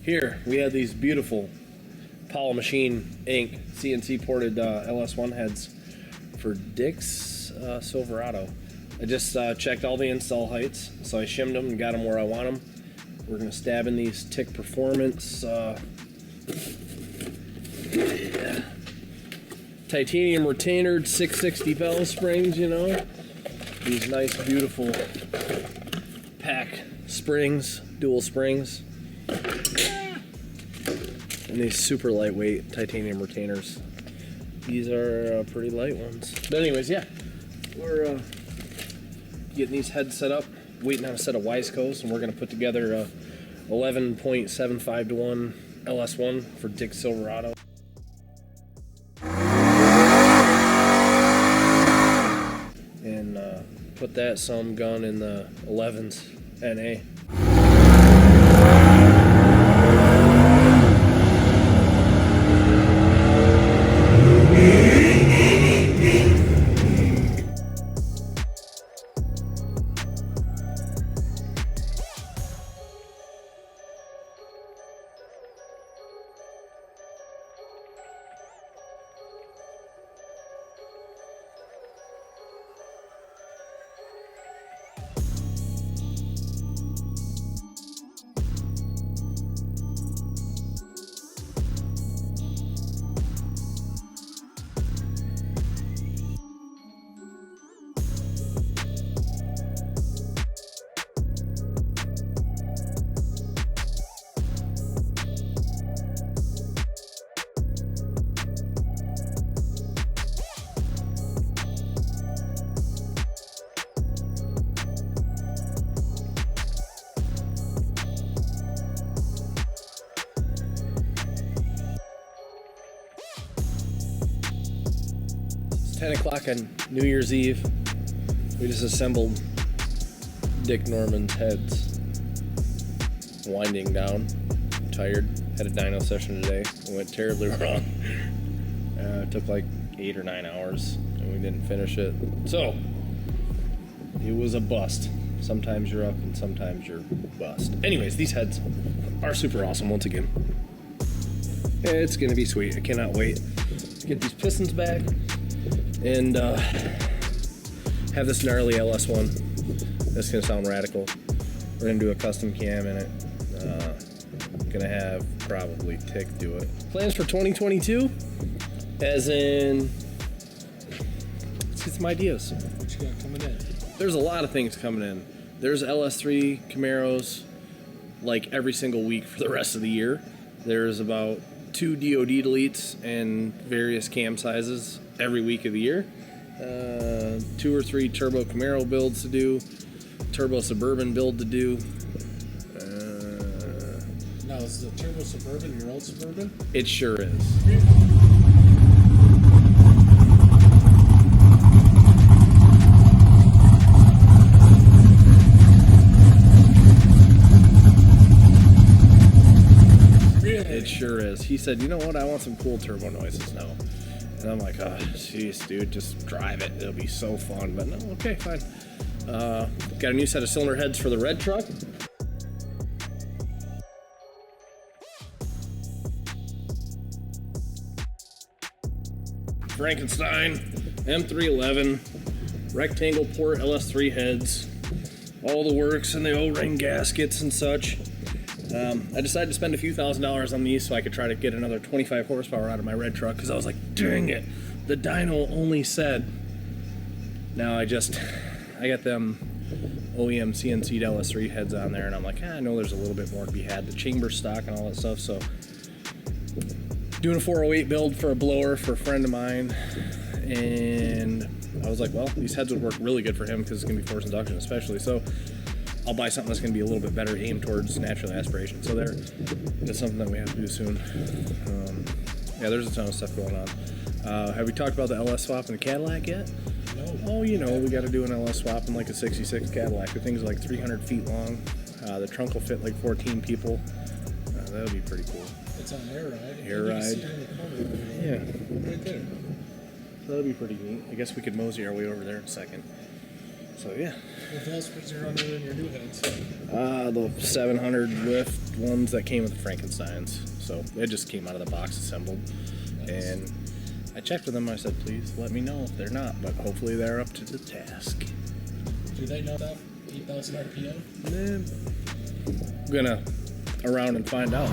Here we have these beautiful Powell Machine Inc. CNC ported LS1 heads for Dick's Silverado. I just checked all the install heights, so I shimmed them and got them where I want them. We're going to stab in these Tick Performance titanium retainered 660 bell springs, you know. These nice, beautiful pack springs, dual springs. And these super lightweight titanium retainers. These are pretty light ones. But anyways, yeah, we're getting these heads set up, waiting on a set of Wiseco's, and we're going to put together a 11.75 to 1 LS1 for Dick Silverado. And put that some gun in the 11s NA. It's 10 o'clock on New Year's Eve. We just assembled Dick Norman's heads. Winding down. Tired. Had a dyno session today. It went terribly wrong. It took like 8 or 9 hours and we didn't finish it. So, it was a bust. Sometimes you're up and sometimes you're bust. Anyways, these heads are super awesome once again. It's gonna be sweet. I cannot wait to get these pistons back and have this gnarly LS1. That's gonna sound radical. We're gonna do a custom cam in it. Gonna have probably Tick do it. Plans for 2022, as in, let's get some ideas. What you got coming in? There's a lot of things coming in. There's LS3 Camaros like every single week for the rest of the year. There's about 2 DOD deletes and various cam sizes every week of the year. 2 or 3 turbo Camaro builds to do. Turbo Suburban build to do. Now, is the Turbo Suburban your old Suburban? It sure is. It sure is. He said, you know what, I want some cool turbo noises now. And I'm like, oh, jeez, dude, just drive it. It'll be so fun. But no, okay, fine. Got a new set of cylinder heads for the red truck. Frankenstein, M311, rectangle port LS3 heads, all the works and the O-ring gaskets and such. I decided to spend a few $1,000s on these so I could try to get another 25 horsepower out of my red truck because I was like, dang it, the dyno only said. Now I got them OEM CNC'd LS3 heads on there and I'm like, I know there's a little bit more to be had. The chamber stock and all that stuff, so doing a 408 build for a blower for a friend of mine, and I was like, well, these heads would work really good for him because it's going to be forced induction especially, so I'll buy something that's going to be a little bit better aimed towards natural aspiration. So that's something that we have to do soon. Yeah, there's a ton of stuff going on. Have we talked about the LS swap in the Cadillac yet? No. Oh, you know, we got to do an LS swap in like a 66 Cadillac. The thing's like 300 feet long. The trunk will fit like 14 people. That would be pretty cool. It's on air ride. Air ride. Yeah. Right there. So that'd be pretty neat. I guess we could mosey our way over there in a second. So yeah. What valve springs are under in your new heads? The 700 lift ones that came with the Frankensteins. So it just came out of the box assembled. Nice. And I checked with them. I said, please let me know if they're not. But hopefully they're up to the task. Do they know that 8,000 RPM? I'm gonna around and find out.